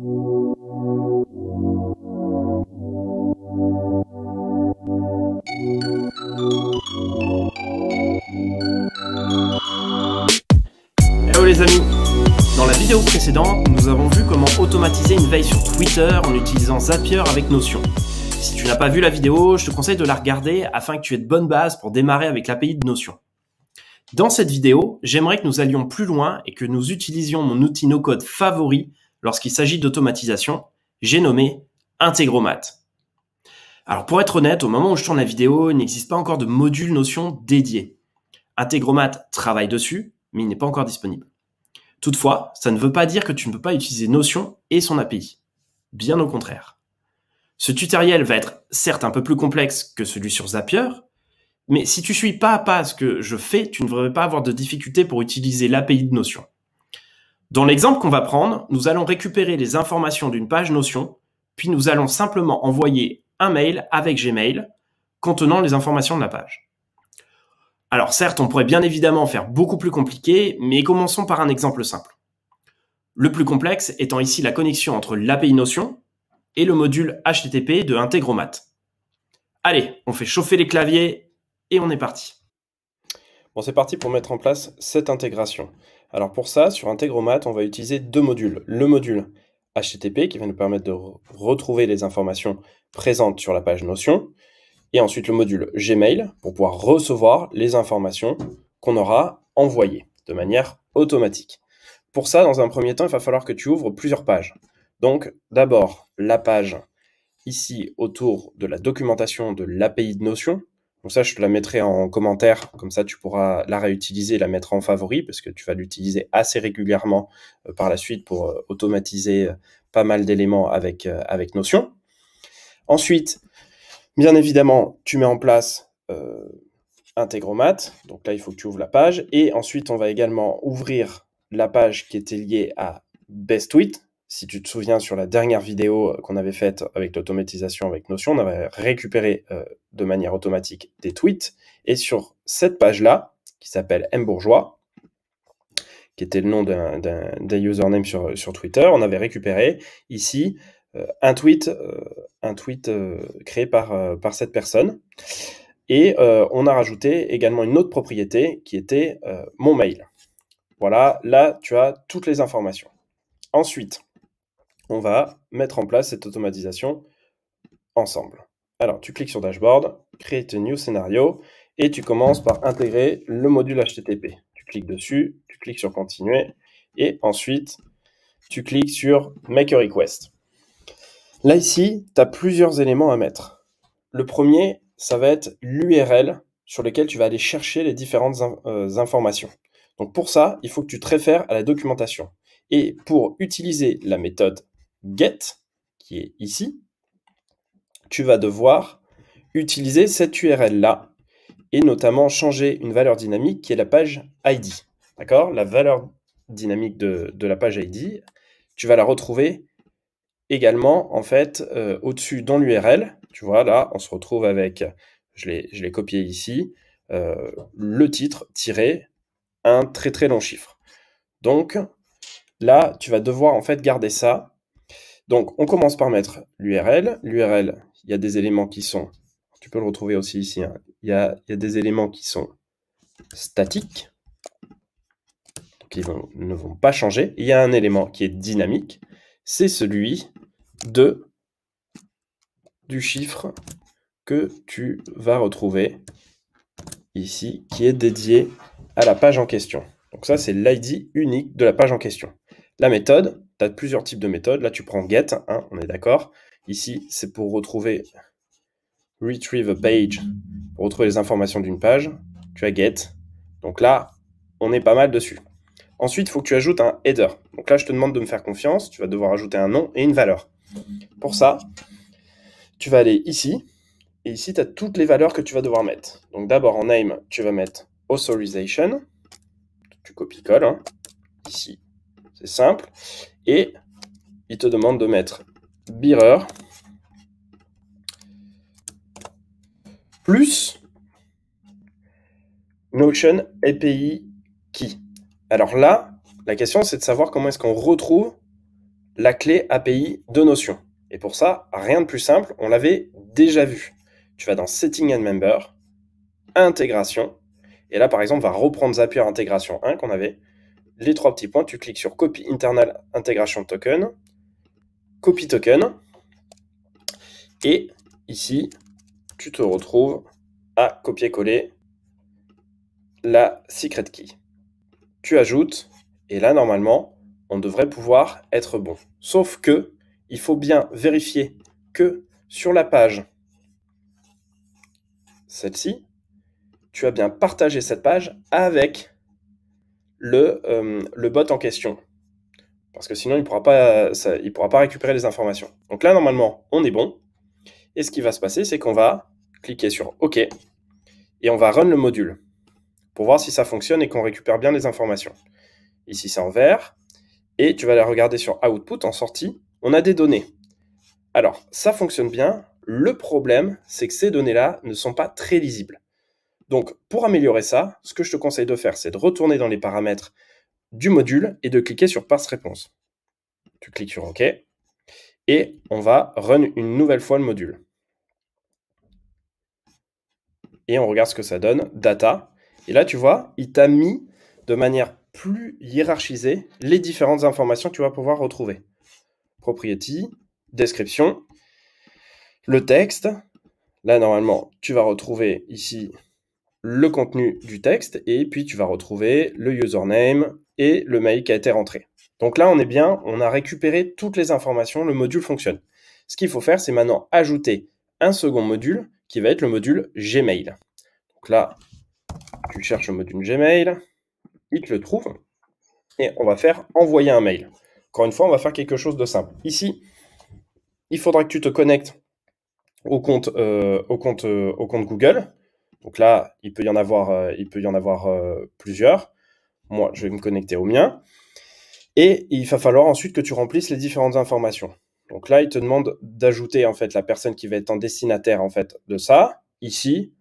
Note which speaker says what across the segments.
Speaker 1: Hello les amis. Dans la vidéo précédente, nous avons vu comment automatiser une veille sur Twitter en utilisant Zapier avec Notion. Si tu n'as pas vu la vidéo, je te conseille de la regarder afin que tu aies de bonnes bases pour démarrer avec l'API de Notion. Dans cette vidéo, j'aimerais que nous allions plus loin et que nous utilisions mon outil no-code favori lorsqu'il s'agit d'automatisation, j'ai nommé Integromat. Alors pour être honnête, au moment où je tourne la vidéo, il n'existe pas encore de module Notion dédié. Integromat travaille dessus, mais il n'est pas encore disponible. Toutefois, ça ne veut pas dire que tu ne peux pas utiliser Notion et son API. Bien au contraire. Ce tutoriel va être certes un peu plus complexe que celui sur Zapier, mais si tu suis pas à pas ce que je fais, tu ne devrais pas avoir de difficulté pour utiliser l'API de Notion. Dans l'exemple qu'on va prendre, nous allons récupérer les informations d'une page Notion, puis nous allons simplement envoyer un mail avec Gmail contenant les informations de la page. Alors certes, on pourrait bien évidemment faire beaucoup plus compliqué, mais commençons par un exemple simple. Le plus complexe étant ici la connexion entre l'API Notion et le module HTTP de Integromat. Allez, on fait chauffer les claviers et on est parti.
Speaker 2: Bon, c'est parti pour mettre en place cette intégration. Alors pour ça, sur Integromat, on va utiliser deux modules. Le module HTTP qui va nous permettre de retrouver les informations présentes sur la page Notion, et ensuite le module Gmail pour pouvoir recevoir les informations qu'on aura envoyées de manière automatique. Pour ça, dans un premier temps, il va falloir que tu ouvres plusieurs pages. Donc d'abord, la page ici autour de la documentation de l'API de Notion. Donc ça, je te la mettrai en commentaire, comme ça tu pourras la réutiliser et la mettre en favori, parce que tu vas l'utiliser assez régulièrement par la suite pour automatiser pas mal d'éléments avec Notion. Ensuite, bien évidemment, tu mets en place Integromat. Donc là, il faut que tu ouvres la page. Et ensuite, on va également ouvrir la page qui était liée à BestTweet. Si tu te souviens, sur la dernière vidéo qu'on avait faite avec l'automatisation avec Notion, on avait récupéré de manière automatique des tweets. Et sur cette page-là, qui s'appelle mbourgeois, qui était le nom d'un username sur Twitter, on avait récupéré ici un tweet créé par cette personne. Et on a rajouté également une autre propriété qui était mon mail. Voilà, là, tu as toutes les informations. Ensuite, on va mettre en place cette automatisation ensemble. Alors, tu cliques sur Dashboard, Create a New Scenario, et tu commences par intégrer le module HTTP. Tu cliques dessus, tu cliques sur Continuer, et ensuite, tu cliques sur Make a Request. Là, ici, tu as plusieurs éléments à mettre. Le premier, ça va être l'URL sur lequel tu vas aller chercher les différentes informations. Donc pour ça, il faut que tu te réfères à la documentation. Et pour utiliser la méthode get, qui est ici, tu vas devoir utiliser cette URL-là et notamment changer une valeur dynamique qui est la page ID. D'accord ? La valeur dynamique de la page ID, tu vas la retrouver également en fait au-dessus dans l'URL. Tu vois, là, on se retrouve avec, je l'ai copié ici, le titre tiré un très très long chiffre. Donc là, tu vas devoir en fait garder ça. Donc, on commence par mettre l'URL. L'URL, il y a des éléments qui sont, tu peux le retrouver aussi ici, hein. Il y a des éléments qui sont statiques, qui ne vont pas changer. Il y a un élément qui est dynamique, c'est celui du chiffre que tu vas retrouver ici, qui est dédié à la page en question. Donc ça, c'est l'ID unique de la page en question. La méthode, tu as plusieurs types de méthodes. Là, tu prends get, hein, on est d'accord. Ici, c'est pour retrouver retrieve a page, pour retrouver les informations d'une page. Tu as get. Donc là, on est pas mal dessus. Ensuite, il faut que tu ajoutes un header. Donc là, je te demande de me faire confiance. Tu vas devoir ajouter un nom et une valeur. Pour ça, tu vas aller ici. Et ici, tu as toutes les valeurs que tu vas devoir mettre. Donc d'abord, en name, tu vas mettre authorization. Tu copies-colles, hein, ici. C'est simple. Et il te demande de mettre bearer plus Notion API Key. Alors là, la question, c'est de savoir comment est-ce qu'on retrouve la clé API de Notion. Et pour ça, rien de plus simple, on l'avait déjà vu. Tu vas dans Setting and Member, Intégration, et là par exemple, on va reprendre Zapier Intégration 1 qu'on avait. Les 3 petits points, tu cliques sur Copy Internal Integration Token, Copy Token, et ici, tu te retrouves à copier-coller la secret key. Tu ajoutes, et là normalement, on devrait pouvoir être bon. Sauf que, il faut bien vérifier que sur la page, celle-ci, tu as bien partagé cette page avec le bot en question. Parce que sinon, il ne pourra pas récupérer les informations. Donc là, normalement, on est bon. Et ce qui va se passer, c'est qu'on va cliquer sur OK et on va run le module pour voir si ça fonctionne et qu'on récupère bien les informations. Ici, c'est en vert. Et tu vas aller regarder sur Output, en sortie, on a des données. Alors, ça fonctionne bien. Le problème, c'est que ces données-là ne sont pas très lisibles. Donc, pour améliorer ça, ce que je te conseille de faire, c'est de retourner dans les paramètres du module et de cliquer sur Passe Réponse. Tu cliques sur OK et on va run une nouvelle fois le module. Et on regarde ce que ça donne, Data. Et là, tu vois, il t'a mis de manière plus hiérarchisée les différentes informations que tu vas pouvoir retrouver. Propriety, description, le texte. Là, normalement, tu vas retrouver ici le contenu du texte et puis tu vas retrouver le username et le mail qui a été rentré. Donc là, on est bien, on a récupéré toutes les informations, le module fonctionne. Ce qu'il faut faire, c'est maintenant ajouter un second module qui va être le module Gmail. Donc là, tu cherches le module Gmail, il te le trouve et on va faire envoyer un mail. Encore une fois, on va faire quelque chose de simple. Ici, il faudra que tu te connectes au compte Google. Donc là, il peut y en avoir plusieurs. Moi, je vais me connecter au mien. Et il va falloir ensuite que tu remplisses les différentes informations. Donc là, il te demande d'ajouter en fait la personne qui va être en destinataire en fait de ça. Ici,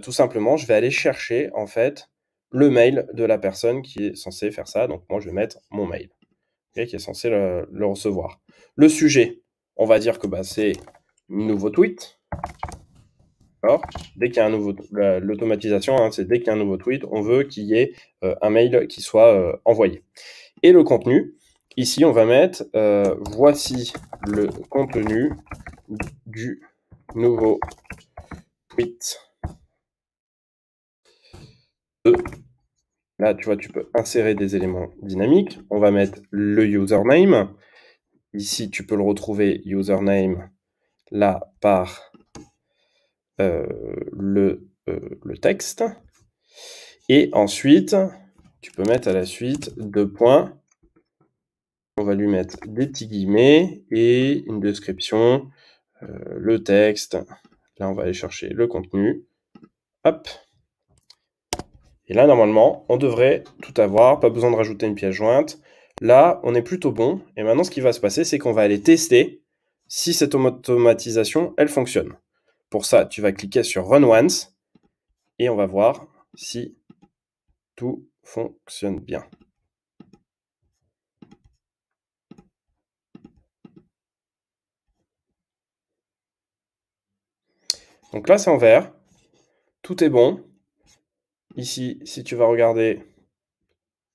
Speaker 2: tout simplement, je vais aller chercher en fait le mail de la personne qui est censée faire ça. Donc moi, je vais mettre mon mail, qui est censé le recevoir. Le sujet, on va dire que c'est nouveau tweet. Alors, dès qu'il y a un nouveau, l'automatisation, c'est dès qu'il y a un nouveau tweet, on veut qu'il y ait un mail qui soit envoyé. Et le contenu, ici, on va mettre voici le contenu du nouveau tweet. Là, tu vois, tu peux insérer des éléments dynamiques. On va mettre le username. Ici, tu peux le retrouver, username, là, par le texte. Et ensuite, tu peux mettre à la suite 2 points. On va lui mettre des petits guillemets et une description, le texte. Là, on va aller chercher le contenu. Hop. Et là, normalement, on devrait tout avoir. Pas besoin de rajouter une pièce jointe. Là, on est plutôt bon. Et maintenant, ce qui va se passer, c'est qu'on va aller tester si cette automatisation, elle fonctionne. Pour ça, tu vas cliquer sur Run Once. Et on va voir si tout fonctionne bien. Donc là, c'est en vert. Tout est bon. Ici, si tu vas regarder,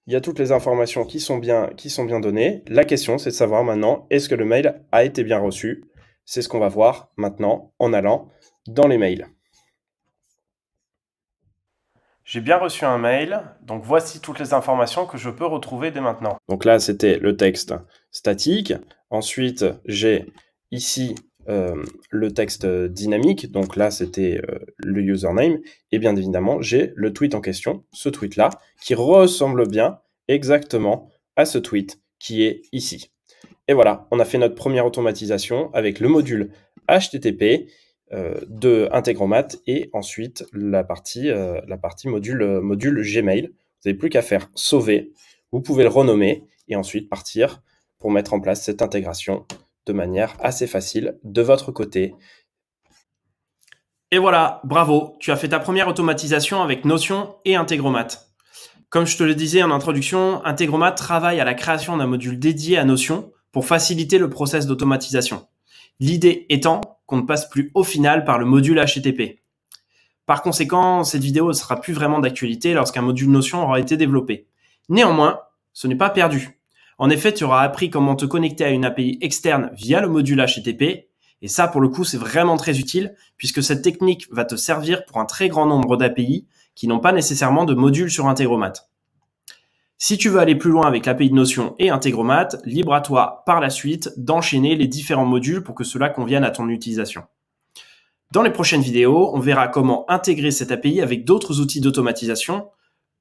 Speaker 2: il y a toutes les informations qui sont bien données. La question, c'est de savoir maintenant, est-ce que le mail a été bien reçu? C'est ce qu'on va voir maintenant en allant dans les mails. J'ai bien reçu un mail, donc voici toutes les informations que je peux retrouver dès maintenant. Donc là, c'était le texte statique. Ensuite, j'ai ici le texte dynamique. Donc là, c'était le username. Et bien évidemment, j'ai le tweet en question, ce tweet-là, qui ressemble bien exactement à ce tweet qui est ici. Et voilà, on a fait notre première automatisation avec le module HTTP de Integromat et ensuite la partie module Gmail. Vous n'avez plus qu'à faire sauver, vous pouvez le renommer et ensuite partir pour mettre en place cette intégration de manière assez facile de votre côté.
Speaker 1: Et voilà, bravo, tu as fait ta première automatisation avec Notion et Integromat. Comme je te le disais en introduction, Integromat travaille à la création d'un module dédié à Notion pour faciliter le process d'automatisation. L'idée étant qu'on ne passe plus au final par le module HTTP. Par conséquent, cette vidéo ne sera plus vraiment d'actualité lorsqu'un module Notion aura été développé. Néanmoins, ce n'est pas perdu. En effet, tu auras appris comment te connecter à une API externe via le module HTTP. Et ça, pour le coup, c'est vraiment très utile puisque cette technique va te servir pour un très grand nombre d'API qui n'ont pas nécessairement de module sur Integromat. Si tu veux aller plus loin avec l'API de Notion et Integromat, libre à toi par la suite d'enchaîner les différents modules pour que cela convienne à ton utilisation. Dans les prochaines vidéos, on verra comment intégrer cette API avec d'autres outils d'automatisation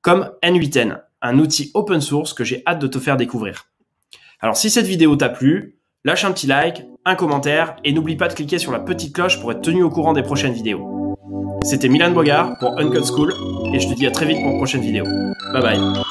Speaker 1: comme N8N, un outil open source que j'ai hâte de te faire découvrir. Alors si cette vidéo t'a plu, lâche un petit like, un commentaire et n'oublie pas de cliquer sur la petite cloche pour être tenu au courant des prochaines vidéos. C'était Milan Bogart pour Uncut School et je te dis à très vite pour une prochaine vidéo. Bye bye.